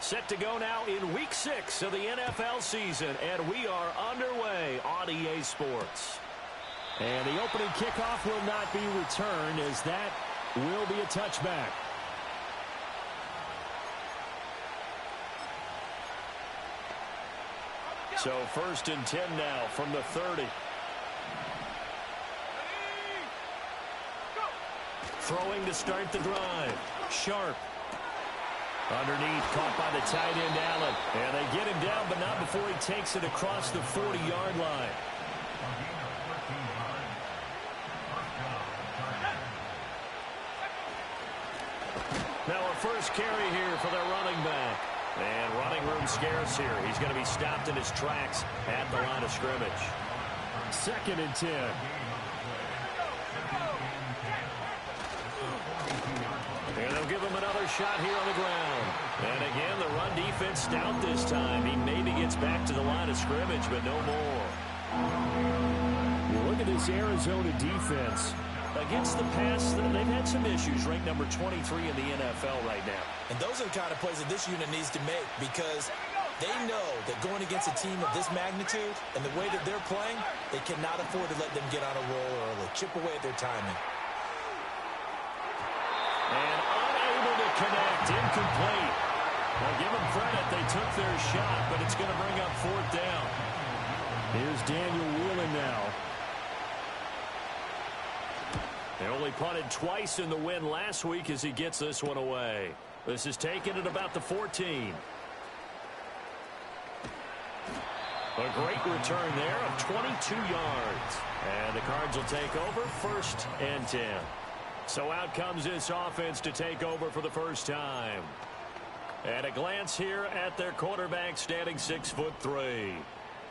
Set to go now in Week 6 of the NFL season, and we are underway on EA Sports. And the opening kickoff will not be returned, as that will be a touchback. So 1st and 10 now from the 30. Throwing to start the drive. Sharp. Underneath, caught by the tight end, Allen. And they get him down, but not before he takes it across the 40-yard line. Now a first carry here for their running back. And running room scarce here. He's going to be stopped in his tracks at the line of scrimmage. 2nd and 10. And they'll give him another shot here on the ground. And again, the run defense stout this time. He maybe gets back to the line of scrimmage, but no more. You look at this Arizona defense. Against the pass, they've had some issues, ranked number 23 in the NFL right now. And those are the kind of plays that this unit needs to make, because they know that going against a team of this magnitude and the way that they're playing, they cannot afford to let them get on a roll early. Chip away at their timing. And unable to connect, incomplete. Well, give them credit, they took their shot, but it's going to bring up 4th down. Here's Daniel Whelan now. They only punted twice in the win last week as he gets this one away. This is taken at about the 14. A great return there of 22 yards. And the Cards will take over 1st and 10. So out comes this offense to take over for the first time. And a glance here at their quarterback, standing 6'3".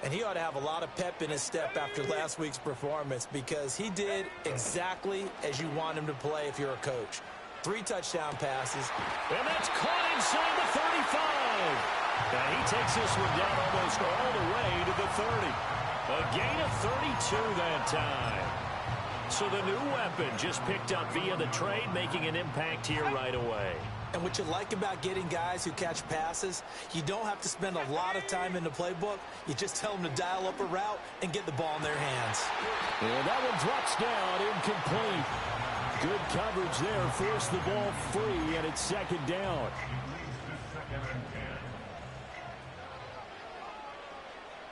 And he ought to have a lot of pep in his step after last week's performance, because he did exactly as you want him to play if you're a coach. 3 touchdown passes. And that's caught inside the 35. And he takes this one down almost all the way to the 30. A gain of 32 that time. So the new weapon just picked up via the trade, making an impact here right away. And what you like about getting guys who catch passes, you don't have to spend a lot of time in the playbook. You just tell them to dial up a route and get the ball in their hands. And that one drops down, incomplete. Good coverage there, forced the ball free, and it's 2nd down.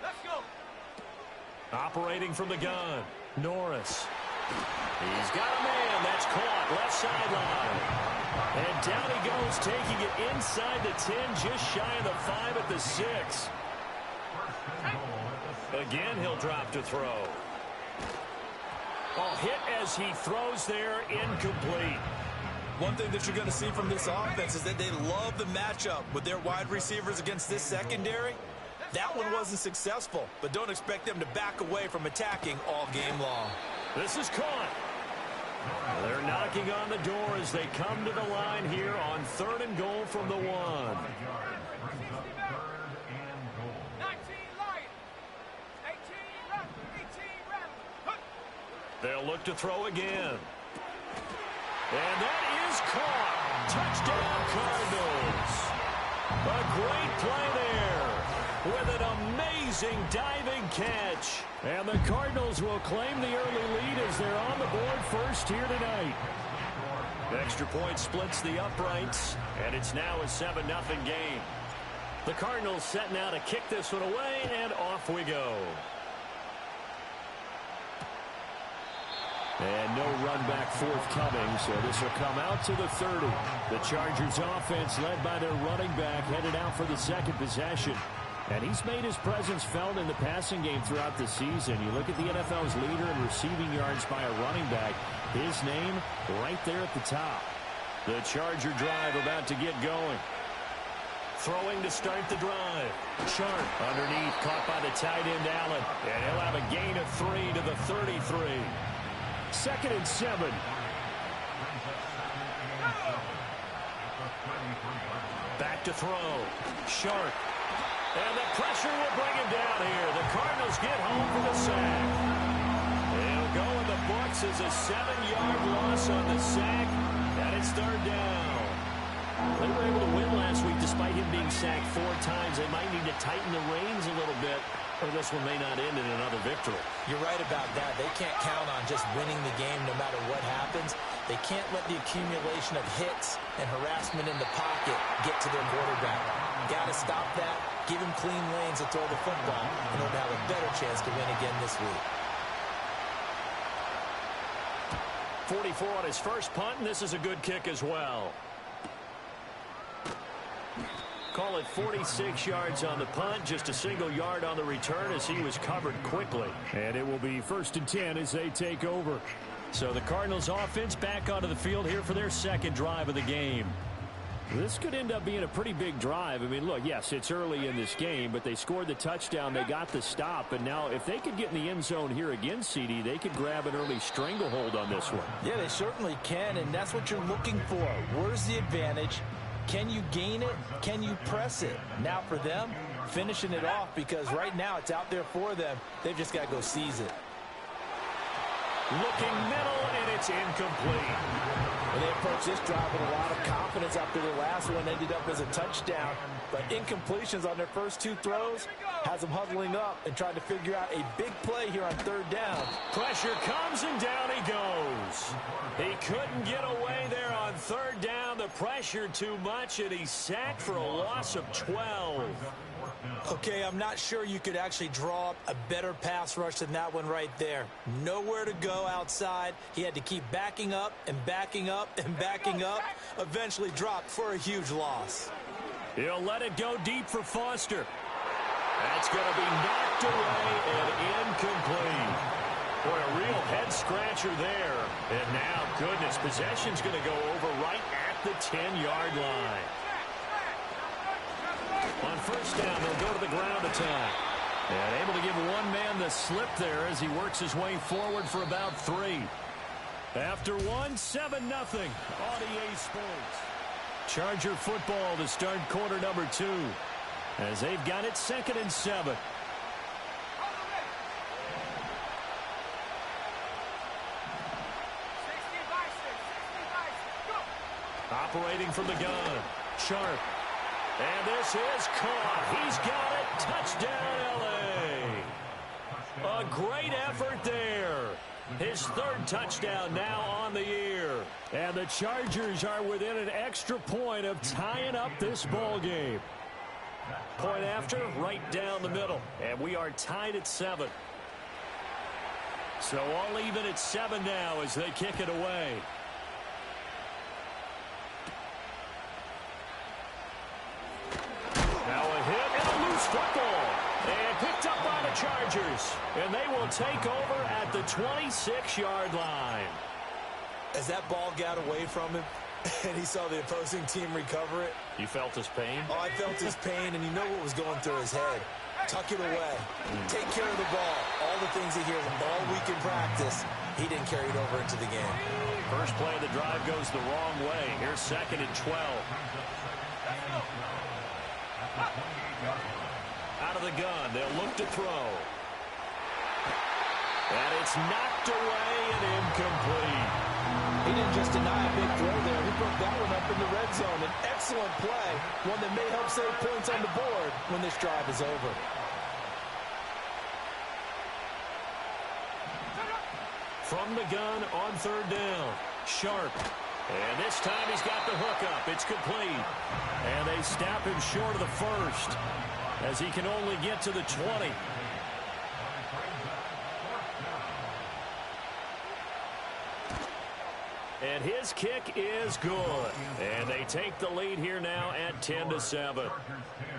Let's go. Operating from the gun, Norris. He's got a man. That's caught. Left sideline. And down he goes, taking it inside the 10, just shy of the 5 at the 6. Again, he'll drop to throw. Oh, hit as he throws there, incomplete. One thing that you're going to see from this offense is that they love the matchup with their wide receivers against this secondary. That one wasn't successful, but don't expect them to back away from attacking all game long. This is caught. They're knocking on the door as they come to the line here on 3rd and goal from the 1. 19 Lions. 18 left. 18 left. They'll look to throw again. And that is caught. Touchdown, Cardinals. A great play there with an amazing diving catch. And the Cardinals will claim the early lead as they're on the board first here tonight. Extra point splits the uprights, and it's now a 7-0 game. The Cardinals set now to kick this one away, and off we go. And no run back forthcoming, so this will come out to the 30. The Chargers offense, led by their running back, headed out for the 2nd possession. And he's made his presence felt in the passing game throughout the season. You look at the NFL's leader in receiving yards by a running back. His name right there at the top. The Charger drive about to get going. Throwing to start the drive. Sharp underneath, caught by the tight end, Allen. And he'll have a gain of 3 to the 33. 2nd and 7. Back to throw. Sharp. And the pressure will bring him down here. The Cardinals get home for the sack. It'll go in the books as a 7-yard loss on the sack. And it's 3rd down. They were able to win last week despite him being sacked 4 times. They might need to tighten the reins a little bit, or this one may not end in another victory. You're right about that. They can't count on just winning the game no matter what happens. They can't let the accumulation of hits and harassment in the pocket get to their quarterback. Got to stop that, give him clean lanes to throw the football in order to have a better chance to win again this week. 44 on his first punt, and this is a good kick as well. Call it 46 yards on the punt, just a single yard on the return as he was covered quickly. And it will be 1st and 10 as they take over. So the Cardinals offense back onto the field here for their second drive of the game. This could end up being a pretty big drive. I mean, look, yes, it's early in this game, but they scored the touchdown. They got the stop. And now if they could get in the end zone here again, CD, they could grab an early stranglehold on this one. Yeah, they certainly can, and that's what you're looking for. Where's the advantage? Can you gain it? Can you press it? Now for them, finishing it off, because right now it's out there for them. They've just got to go seize it. Looking middle, and it's incomplete. And they approach this drive with a lot of confidence after their last one ended up as a touchdown. But incompletions on their first 2 throws has them huddling up and trying to figure out a big play here on 3rd down. Pressure comes, and down he goes. He couldn't get away there on 3rd down. The pressure too much, and he's sacked for a loss of 12. Okay, I'm not sure you could actually draw up a better pass rush than that one right there. Nowhere to go outside. He had to keep backing up and backing up and backing up. Eventually dropped for a huge loss. He'll let it go deep for Foster. That's going to be knocked away and incomplete. Boy, a real head-scratcher there. And now, goodness, possession's going to go over right at the 10-yard line. On 1st down, they'll go to the ground attack. And able to give one man the slip there as he works his way forward for about 3. After 1, 7-0 on EA Sports. Charger football to start quarter number 2. As they've got it 2nd and 7. Operating from the gun. Sharp. And this is caught. He's got it. Touchdown, L.A. A great effort there. His 3rd touchdown now on the year. And the Chargers are within an extra point of tying up this ball game. Point after, right down the middle. And we are tied at 7. So all even at 7 now as they kick it away. Now a hit and a loose football. And picked up by the Chargers. And they will take over at the 26-yard line. As that ball got away from him and he saw the opposing team recover it. You felt his pain? Oh, I felt his pain, and you know what was going through his head. Tuck it away. Take care of the ball. All the things he hears all week in practice, he didn't carry it over into the game. First play of the drive goes the wrong way. Here's 2nd and 12. Out of the gun, they'll look to throw. And it's knocked away and incomplete. He didn't just deny a big throw there. He broke that one up in the red zone. An excellent play, one that may help save points on the board when this drive is over. From the gun on 3rd down. Sharp. And this time he's got the hook up. It's complete. And they snap him short of the 1st as he can only get to the 20. And his kick is good. And they take the lead here now at 10-7.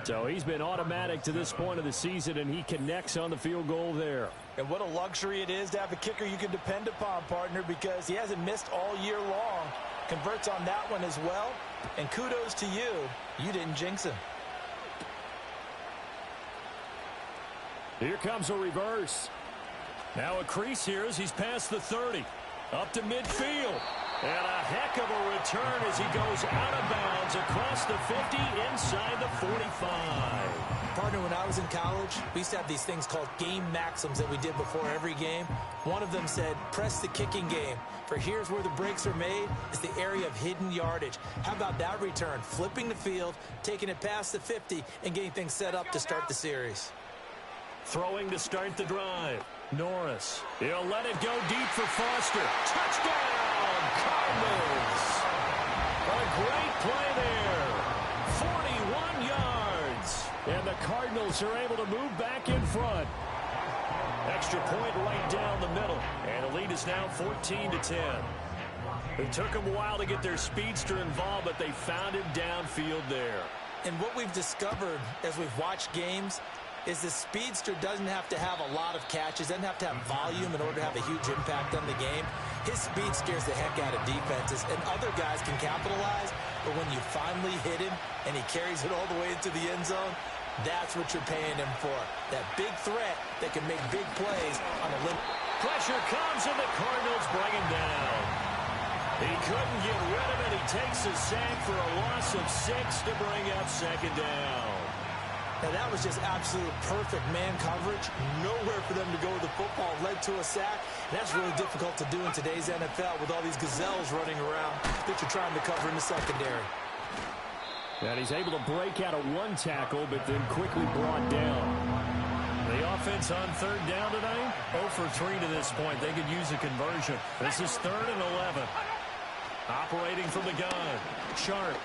So he's been automatic to this point of the season, and he connects on the field goal there. And what a luxury it is to have a kicker you can depend upon, partner, because he hasn't missed all year long. Converts on that one as well. And kudos to you. You didn't jinx him. Here comes a reverse. Now a crease here as he's past the 30. Up to midfield. And a heck of a return as he goes out of bounds across the 50 inside the 45. Partner, when I was in college, we used to have these things called game maxims that we did before every game. One of them said, press the kicking game. For here's where the breaks are made. It's the area of hidden yardage. How about that return? Flipping the field, taking it past the 50, and getting things set up to start the series. Throwing to start the drive. Norris. He'll let it go deep for Foster. Touchdown, Cardinals. A great play there. 41 yards. And the Cardinals are able to move back in front. Extra point right down the middle. And the lead is now 14-10. It took them a while to get their speedster involved, but they found him downfield there. And what we've discovered as we've watched games is the speedster doesn't have to have a lot of catches, doesn't have to have volume in order to have a huge impact on the game. His speed scares the heck out of defenses, and other guys can capitalize, but when you finally hit him and he carries it all the way into the end zone, that's what you're paying him for. That big threat that can make big plays on a limb. Pressure comes, and the Cardinals bring him down. He couldn't get rid of it. He takes a sack for a loss of 6 to bring up second down. Now, that was just absolute perfect man coverage. Nowhere for them to go with the football. Led to a sack. And that's really difficult to do in today's NFL with all these gazelles running around that you're trying to cover in the secondary. And he's able to break out of one tackle, but then quickly brought down. The offense on third down tonight, 0 for 3 to this point. They could use a conversion. This is 3rd and 11. Operating from the gun. Sharp.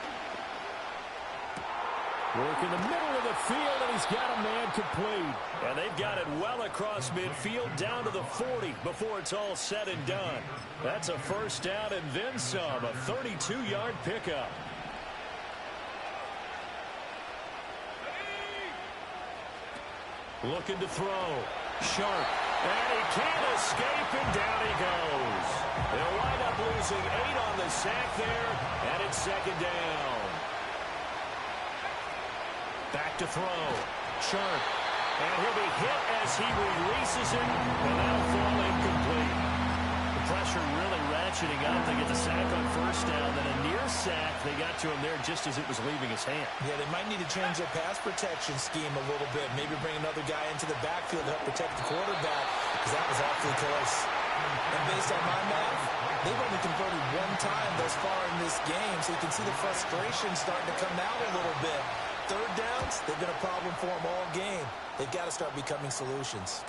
Work in the middle of the field, and he's got a man complete. And they've got it well across midfield down to the 40 before it's all said and done. That's a first down and then some, a 32-yard pickup. Looking to throw. Sharp. And he can't escape, and down he goes. They'll wind up losing 8 on the sack there, and it's second down. Back to throw. Sharp. And he'll be hit as he releases it, and that'll fall incomplete. The pressure really ratcheting up. They get the sack on first down, then a near sack. They got to him there just as it was leaving his hand. Yeah, they might need to change their pass protection scheme a little bit. Maybe bring another guy into the backfield to help protect the quarterback, because that was awfully close. And based on my math, they've only converted one time thus far in this game, so you can see the frustration starting to come out a little bit. Third downs, they've been a problem for them all game. They've got to start becoming solutions.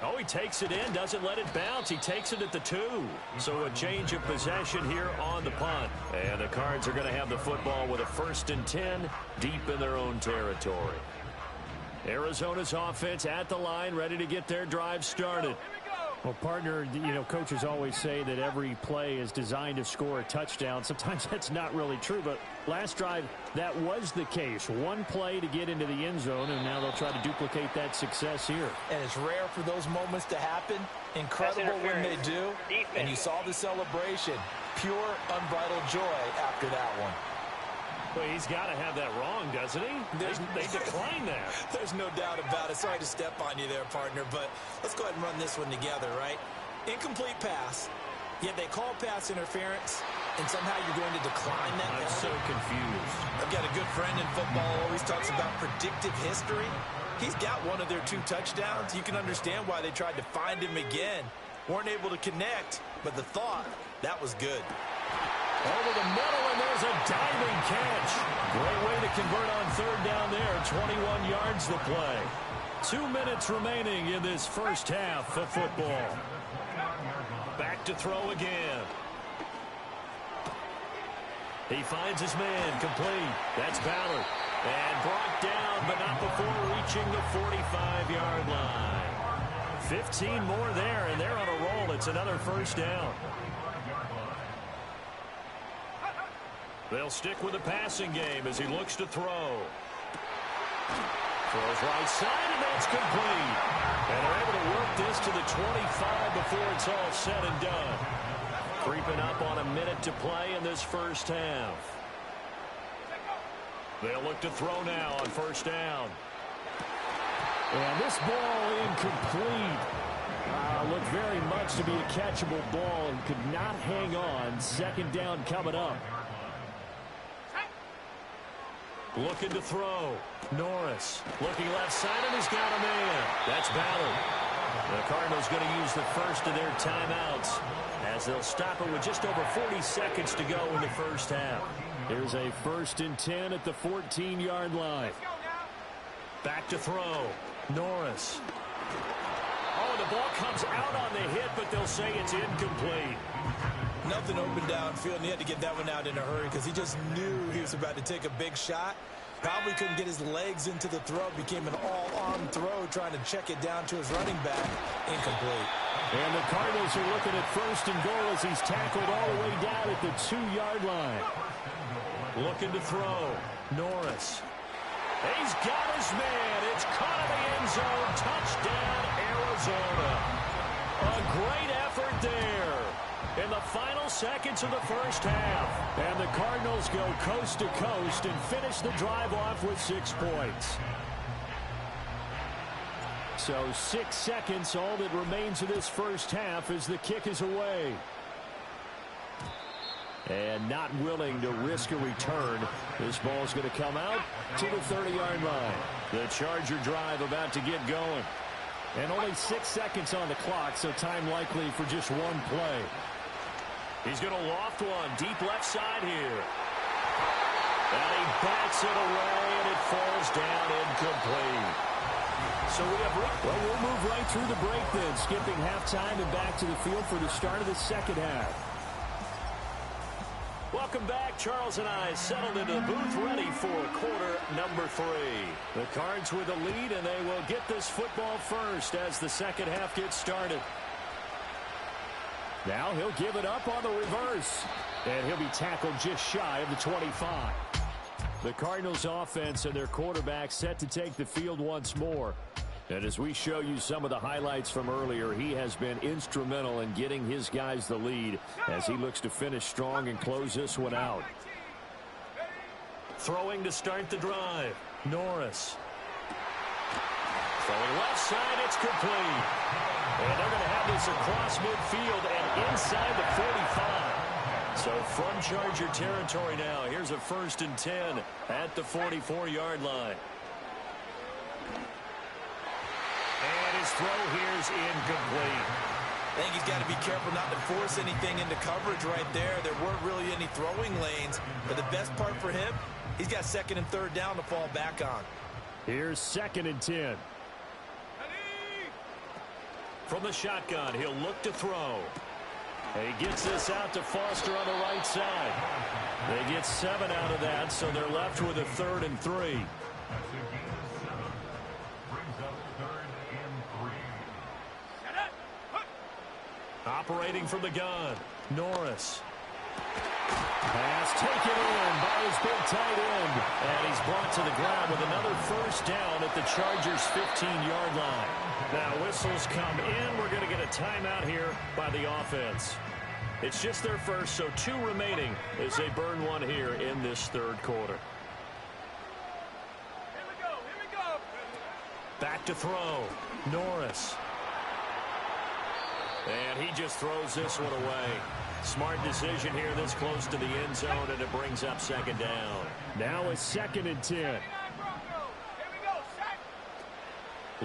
Oh, he takes it in, doesn't let it bounce. He takes it at the 2. So a change of possession here on the punt. And the Cards are going to have the football with a 1st and 10 deep in their own territory. Arizona's offense at the line, ready to get their drive started. Well, partner, you know, coaches always say that every play is designed to score a touchdown. Sometimes that's not really true, but last drive, that was the case. One play to get into the end zone, and now they'll try to duplicate that success here. And it's rare for those moments to happen. Incredible when they do. And you saw the celebration. Pure, unbridled joy after that one. Well, he's got to have that wrong, doesn't he? They decline that. There's no doubt about it. Sorry to step on you there, partner, but let's go ahead and run this one together, right? Incomplete pass, yet they call pass interference, and somehow you're going to decline that. I'm so confused. I've got a good friend in football who always talks about predictive history. He's got one of their 2 touchdowns. You can understand why they tried to find him again. Weren't able to connect, but the thought, that was good. Over the middle, and there's a diving catch. Great way to convert on third down there. 21 yards the play. 2 minutes remaining in this first half of football. Back to throw again. He finds his man complete. That's Ballard. And brought down, but not before reaching the 45-yard line. 15 more there, and they're on a roll. It's another first down. They'll stick with the passing game as he looks to throw. Throws right side, and that's complete. And they're able to work this to the 25 before it's all said and done. Creeping up on a minute to play in this first half. They'll look to throw now on first down. And this ball incomplete. looked very much to be a catchable ball and could not hang on. Second down coming up. Looking to throw. Norris looking left side, and he's got a man. That's Ballard. The Cardinals going to use the first of their timeouts as they'll stop it with just over 40 seconds to go in the first half. Here's a 1st and 10 at the 14-yard line. Back to throw. Norris. Oh, the ball comes out on the hit, but they'll say it's incomplete. Nothing open downfield, and he had to get that one out in a hurry because he just knew he was about to take a big shot. Probably couldn't get his legs into the throw. Became an all-arm throw, trying to check it down to his running back. Incomplete. And the Cardinals are looking at 1st and goal as he's tackled all the way down at the 2-yard line. Looking to throw. Norris. He's got his man. It's caught in the end zone. Touchdown, Arizona. A great effort there in the final seconds of the first half. And the Cardinals go coast to coast and finish the drive off with 6 points. So 6 seconds, all that remains of this first half as the kick is away. And not willing to risk a return. This ball's going to come out to the 30-yard line. The Charger drive about to get going. And only 6 seconds on the clock, so time likely for just one play. He's going to loft one deep left side here. And he bats it away, and it falls down incomplete. So we'll move right through the break then, skipping halftime and back to the field for the start of the second half. Welcome back. Charles and I settled into the booth ready for quarter number 3. The Cards with a lead, and they will get this football first as the second half gets started. Now he'll give it up on the reverse, and he'll be tackled just shy of the 25. The Cardinals offense and their quarterback set to take the field once more. And as we show you some of the highlights from earlier, he has been instrumental in getting his guys the lead as he looks to finish strong and close this one out. Throwing to start the drive. Norris. Throwing left side, it's complete. And they're going to have this across midfield and inside the 45. So from Charger territory now, here's a 1st and 10 at the 44-yard line. And his throw here is incomplete. I think he's got to be careful not to force anything into coverage right there. There weren't really any throwing lanes. But the best part for him, he's got 2nd and 3rd down to fall back on. Here's 2nd and 10. From the shotgun, he'll look to throw. He gets this out to Foster on the right side. They get 7 out of that, so they're left with a 3rd and 3. Operating from the gun, Norris. Pass taken in by his big tight end. And he's brought to the ground with another 1st down at the Chargers' 15-yard line. Now whistles come in. We're going to get a timeout here by the offense. It's just their first, so 2 remaining as they burn one here in this 3rd quarter. Here we go. Back to throw. Norris. And he just throws this one away. Smart decision here this close to the end zone, and it brings up 2nd down. Now a 2nd and 10. Here we go, set.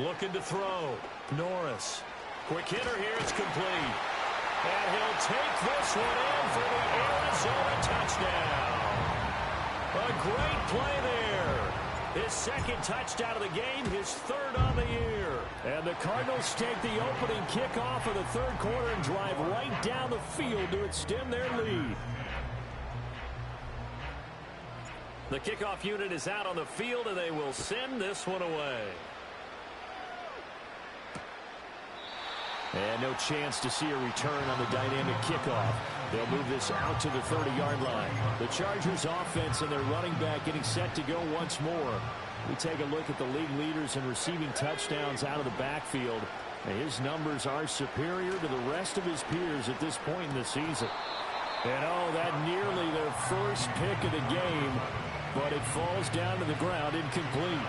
Looking to throw. Norris. Quick hitter here. It's complete. And he'll take this one in for the Arizona touchdown. A great play there. His 2nd touchdown of the game, his 3rd on the year. And the Cardinals take the opening kickoff of the 3rd quarter and drive right down the field to extend their lead. The kickoff unit is out on the field, and they will send this one away. And no chance to see a return on the dynamic kickoff. They'll move this out to the 30-yard line. The Chargers offense and their running back getting set to go once more. We take a look at the league leaders in receiving touchdowns out of the backfield. And his numbers are superior to the rest of his peers at this point in the season. And oh, that nearly their first pick of the game, but it falls down to the ground incomplete.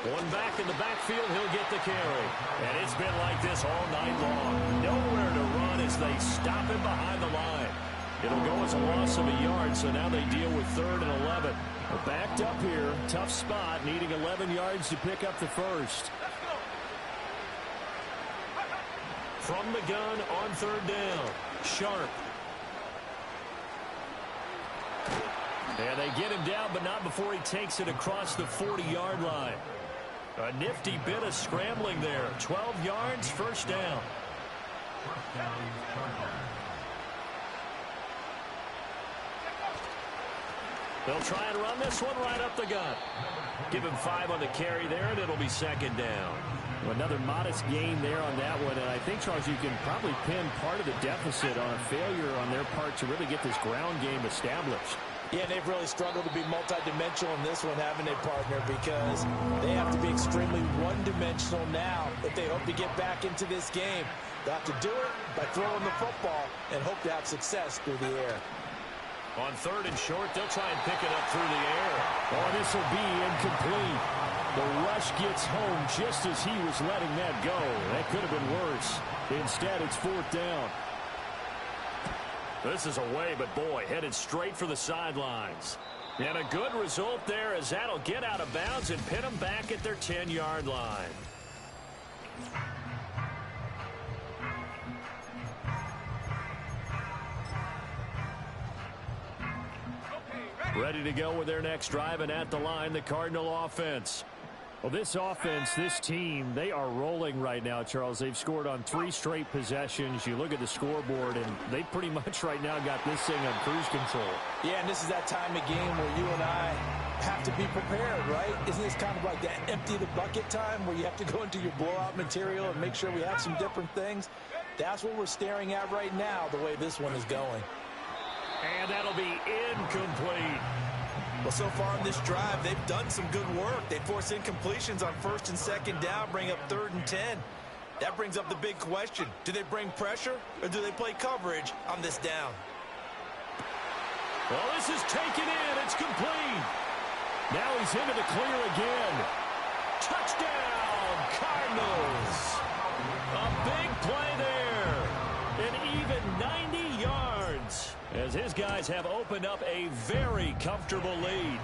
One back in the backfield, he'll get the carry. And it's been like this all night long. Nowhere to run as they stop him behind the line. It'll go as a loss of a yard, so now they deal with 3rd and 11. Well, backed up here, tough spot, needing 11 yards to pick up the first. From the gun on 3rd down, Sharp. And they get him down, but not before he takes it across the 40-yard line. A nifty bit of scrambling there. 12 yards, first down. They'll try and run this one right up the gut. Give him 5 on the carry there, and it'll be 2nd down. Another modest gain there on that one, and I think, Charles, you can probably pin part of the deficit on a failure on their part to really get this ground game established. Yeah, they've really struggled to be multidimensional in this one, haven't they, partner? Because they have to be extremely one-dimensional now if they hope to get back into this game. They'll have to do it by throwing the football and hope to have success through the air. On 3rd and short, they'll try and pick it up through the air. Oh, this will be incomplete. The rush gets home just as he was letting that go. That could have been worse. Instead, it's 4th down. This is away, but boy, headed straight for the sidelines. And a good result there as that'll get out of bounds and pin them back at their 10-yard line. Ready to go with their next drive, and at the line, the Cardinal offense. Well, this offense, this team, they are rolling right now, Charles. They've scored on 3 straight possessions. You look at the scoreboard, and they pretty much right now got this thing on cruise control. Yeah, and this is that time of game where you and I have to be prepared, right? Isn't this kind of like that empty the bucket time where you have to go into your blowout material and make sure we have some different things? That's what we're staring at right now, the way this one is going. And that'll be incomplete. Well, so far in this drive, they've done some good work. They force incompletions on 1st and 2nd down, bring up 3rd and 10. That brings up the big question. Do they bring pressure, or do they play coverage on this down? Well, this is taken in. It's complete. Now he's into the clear again. Touchdown, Cardinals. A big play there. An even 90 yards. As his guys have opened up a very comfortable lead.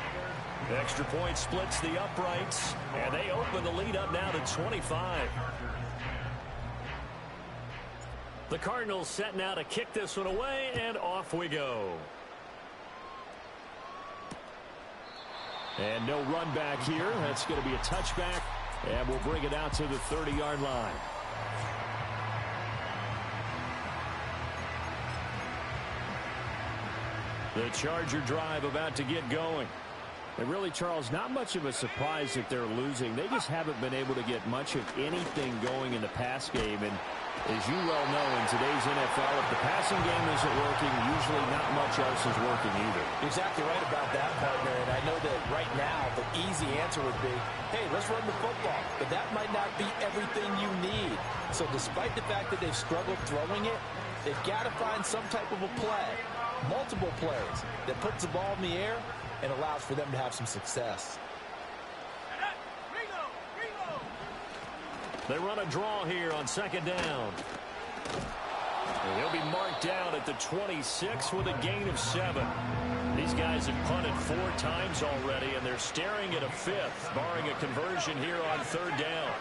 Extra point splits the uprights, and they open the lead up now to 25. The Cardinals set now to kick this one away, and off we go. And no run back here. That's going to be a touchback, and we'll bring it out to the 30-yard line. The Charger drive about to get going. And really, Charles, not much of a surprise that they're losing. They just haven't been able to get much of anything going in the pass game. And as you well know, in today's NFL, if the passing game isn't working, usually not much else is working either. You're exactly right about that, partner. And I know that right now the easy answer would be, hey, let's run the football. But that might not be everything you need. So despite the fact that they've struggled throwing it, they've got to find some type of a play. Multiple plays that puts the ball in the air and allows for them to have some success. They run a draw here on 2nd down. And he'll be marked down at the 26 with a gain of 7. These guys have punted 4 times already, and they're staring at a 5th, barring a conversion here on 3rd down.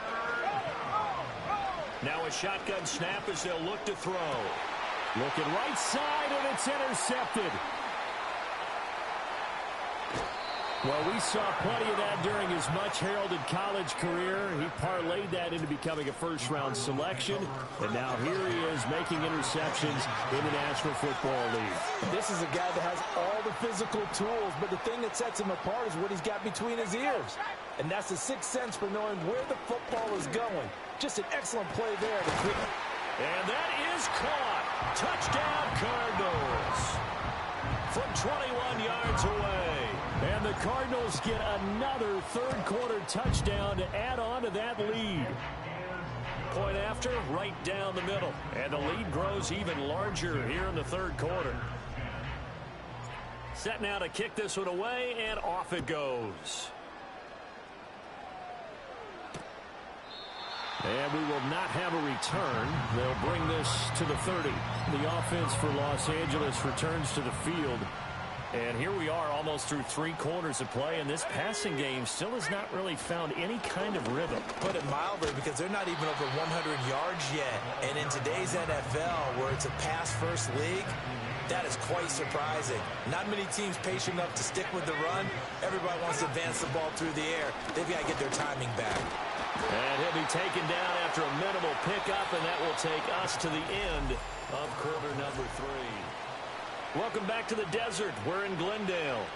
Now a shotgun snap as they'll look to throw. Looking right side, and it's intercepted. Well, we saw plenty of that during his much-heralded college career. He parlayed that into becoming a first-round selection, and now here he is making interceptions in the National Football League. This is a guy that has all the physical tools, but the thing that sets him apart is what he's got between his ears. And that's the sixth sense for knowing where the football is going. Just an excellent play there. And that is caught. Touchdown, Cardinals. From 21 yards away. And the Cardinals get another third-quarter touchdown to add on to that lead. Point after, right down the middle. And the lead grows even larger here in the third quarter. Set now to kick this one away, and off it goes. And we will not have a return. They'll bring this to the 30. The offense for Los Angeles returns to the field. And here we are almost through 3 quarters of play, and this passing game still has not really found any kind of rhythm. Put it mildly, because they're not even over 100 yards yet. And in today's NFL, where it's a pass-first league, that is quite surprising. Not many teams patient enough to stick with the run. Everybody wants to advance the ball through the air. They've got to get their timing back. And he'll be taken down after a minimal pickup, and that will take us to the end of quarter number 3. Welcome back to the desert. We're in Glendale.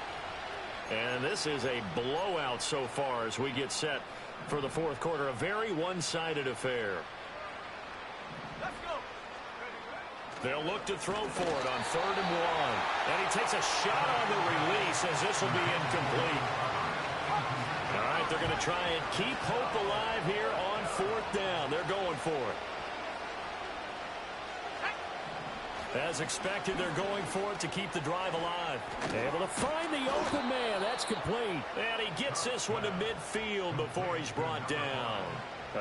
And this is a blowout so far as we get set for the 4th quarter. A very one-sided affair. Let's go. They'll look to throw for it on 3rd and 1. And he takes a shot on the release as this will be incomplete. All right, they're going to try and keep hope alive here on 4th down. They're going for it. As expected, they're going for it to keep the drive alive. Able to find the open man. That's complete. And he gets this one to midfield before he's brought down.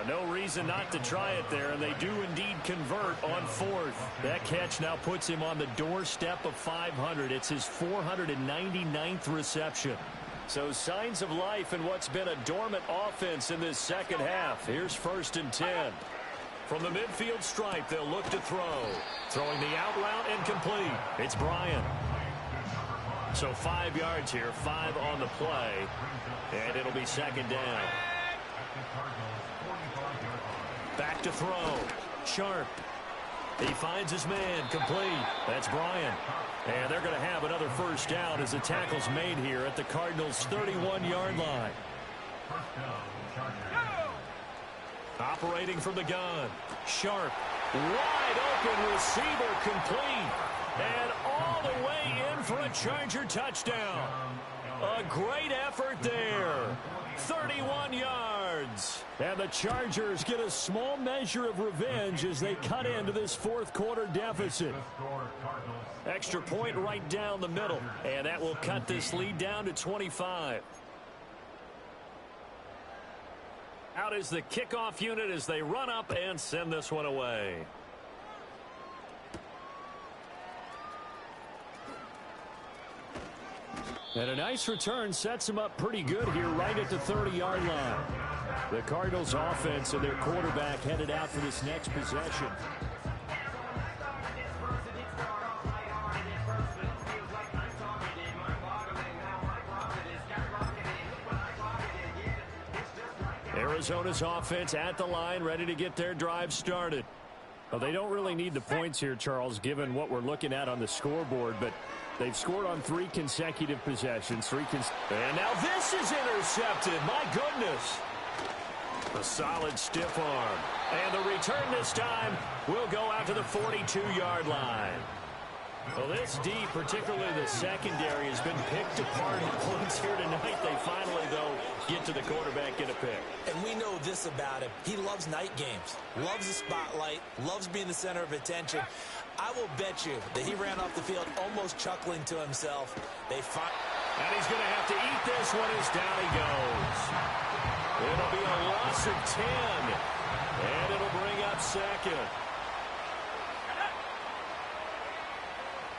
No reason not to try it there, and they do indeed convert on 4th. That catch now puts him on the doorstep of 500. It's his 499th reception. So signs of life in what's been a dormant offense in this second half. Here's 1st and 10. From the midfield stripe, they'll look to throw. Throwing the out route and complete. It's Bryant. So 5 yards here, 5 on the play. And it'll be 2nd down. Back to throw. Sharp. He finds his man. Complete. That's Bryant. And they're going to have another 1st down as the tackle's made here at the Cardinals' 31-yard line. Operating from the gun. Sharp. Wide open receiver complete. And all the way in for a Charger touchdown. A great effort there. 31 yards. And the Chargers get a small measure of revenge as they cut into this 4th quarter deficit. Extra point right down the middle. And that will cut this lead down to 25. Out is the kickoff unit as they run up and send this one away. And a nice return sets them up pretty good here right at the 30-yard line. The Cardinals offense and their quarterback headed out for this next possession. Arizona's offense at the line, ready to get their drive started. Well, they don't really need the points here, Charles, given what we're looking at on the scoreboard, but they've scored on 3 consecutive possessions. And now this is intercepted. My goodness. A solid stiff arm. And the return this time will go out to the 42-yard line. Well, this D, particularly the secondary, has been picked apart at points here tonight. They finally, though, get to the quarterback, get a pick. And we know this about him. He loves night games, loves the spotlight, loves being the center of attention. I will bet you that he ran off the field almost chuckling to himself. And he's going to have to eat this one as down he goes. It'll be a loss of 10. And it'll bring up 2nd.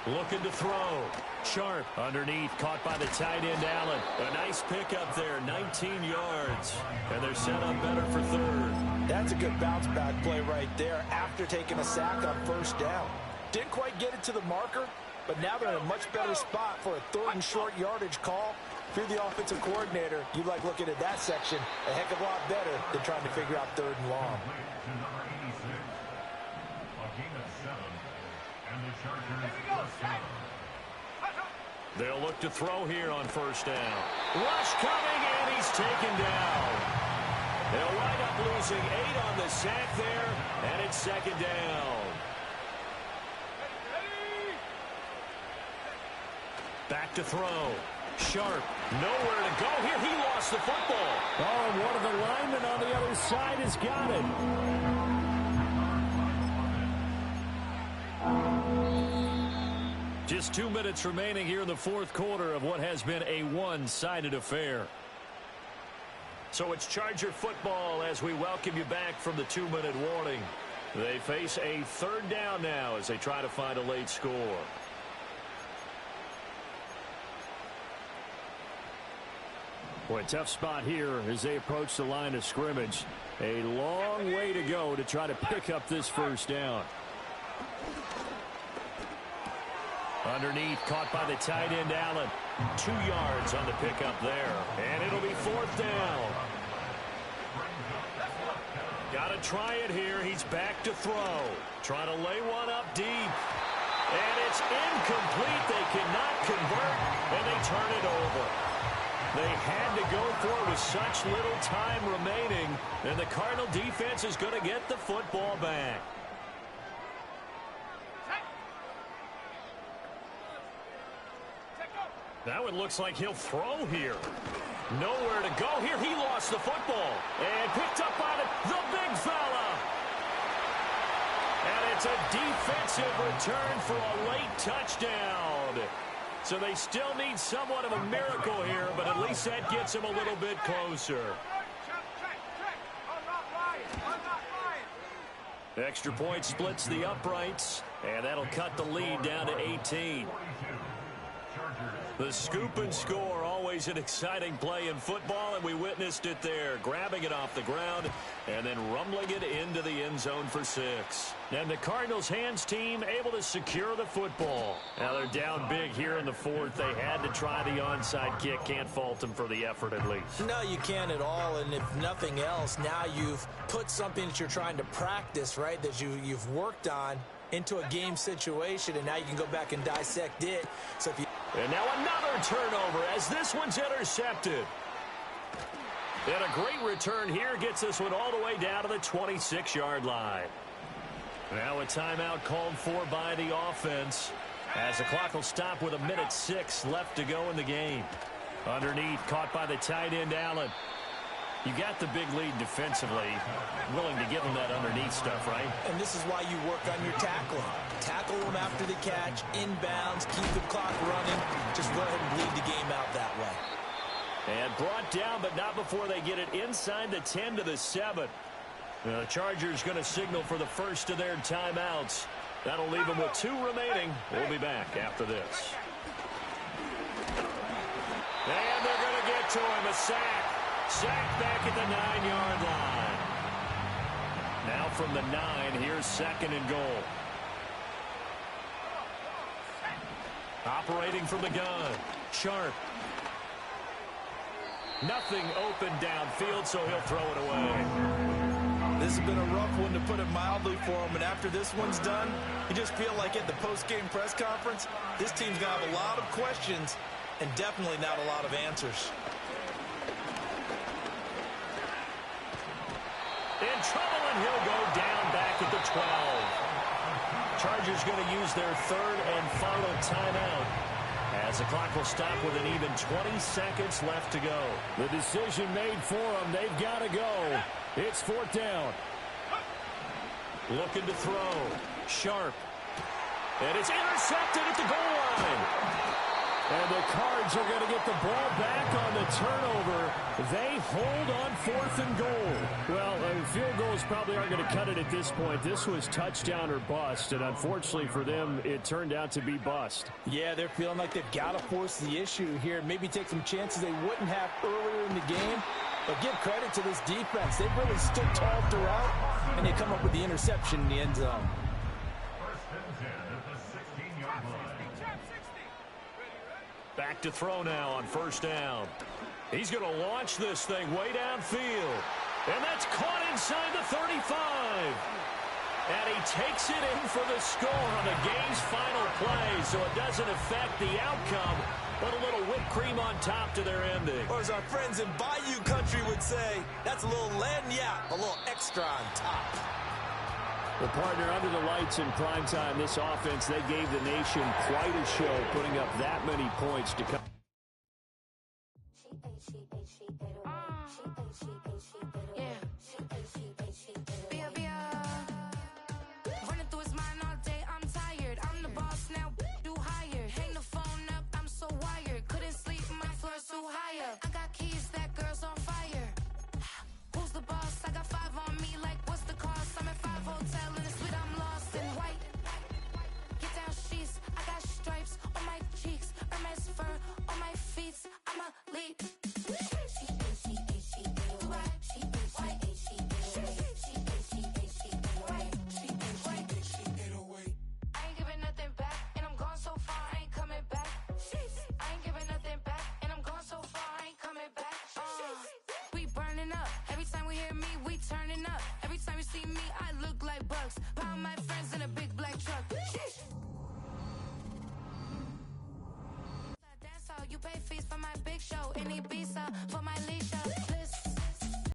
Looking to throw. Sharp underneath, caught by the tight end, Allen. A nice pickup there, 19 yards. And they're set up better for 3rd. That's a good bounce-back play right there after taking a sack on 1st down. Didn't quite get it to the marker, but now they're in a much better spot for a 3rd and short yardage call. If you're the offensive coordinator, you like looking at that section a heck of a lot better than trying to figure out 3rd and long. They'll look to throw here on 1st down. Rush coming, and he's taken down. They'll wind up losing 8 on the sack there, and it's 2nd down. Back to throw. Sharp, nowhere to go here. He lost the football. Oh, and one of the linemen on the other side has got it. Just 2 minutes remaining here in the 4th quarter of what has been a one-sided affair. So it's Charger football as we welcome you back from the 2-minute warning. They face a third down now as they try to find a late score. Boy, tough spot here as they approach the line of scrimmage. A long way to go to try to pick up this first down. Underneath, caught by the tight end, Allen. 2 yards on the pickup there. And it'll be fourth down. Got to try it here. He's back to throw. Trying to lay one up deep. And it's incomplete. They cannot convert, and they turn it over. They had to go for it with such little time remaining, and the Cardinal defense is going to get the football back. Now it looks like he'll throw here. Nowhere to go here. He lost the football and picked up by the big fella. And it's a defensive return for a late touchdown. So they still need somewhat of a miracle here, but at least that gets them a little bit closer. Extra point splits the uprights, and that'll cut the lead down to 18. The scoop and score, always an exciting play in football, and we witnessed it there, grabbing it off the ground and then rumbling it into the end zone for 6. And the Cardinals' hands team able to secure the football. Now they're down big here in the fourth. They had to try the onside kick. Can't fault them for the effort at least. No, you can't at all, and if nothing else, now you've put something that you're trying to practice, right, that you've worked on into a game situation, and now you can go back and dissect it. So if you And now another turnover as this one's intercepted. And a great return here gets this one all the way down to the 26-yard line. Now a timeout called for by the offense as the clock will stop with 1:06 left to go in the game. Underneath, caught by the tight end, Allen. You got the big lead defensively. Willing to give them that underneath stuff, right? And this is why you work on your tackling. Tackle them after the catch, inbounds, keep the clock running. Just go ahead and bleed the game out that way. And brought down, but not before they get it inside the 10 to the 7. The Chargers going to signal for the first of their timeouts. That'll leave them with 2 remaining. We'll be back after this. And they're going to get to him, a sack. Sack back at the 9-yard line. Now from the 9, here's 2nd and goal. Operating from the gun, Sharp. Nothing open downfield, so he'll throw it away. This has been a rough one, to put it mildly, for him. And after this one's done, you just feel like at the post-game press conference, this team's going to have a lot of questions and definitely not a lot of answers. In trouble, and he'll go down back at the 12. Chargers going to use their 3rd and final timeout as the clock will stop with an even 20 seconds left to go. The decision made for them. They've got to go. It's 4th down. Looking to throw. Sharp. And it's intercepted at the goal line. And the Cards are going to get the ball back on the turnover. They hold on 4th and goal. Well, field goals probably aren't going to cut it at this point. This was touchdown or bust, and unfortunately for them, it turned out to be bust. Yeah, they're feeling like they've got to force the issue here. Maybe take some chances they wouldn't have earlier in the game. But give credit to this defense. They've really stood tall throughout, and they come up with the interception in the end zone. Back to throw now on 1st down. He's going to launch this thing way downfield. And that's caught inside the 35. And he takes it in for the score on the game's final play, so it doesn't affect the outcome, but a little whipped cream on top to their ending. Or as our friends in Bayou Country would say, that's a little lagniappe, a little extra on top. Well, partner, under the lights in primetime, this offense, they gave the nation quite a show, putting up that many points to come. turning up. Every time you see me, I look like Bugs. Pound my friends in a big black truck. Sheesh. Dance all, you pay fees for my big show. In Ibiza, for my leisure.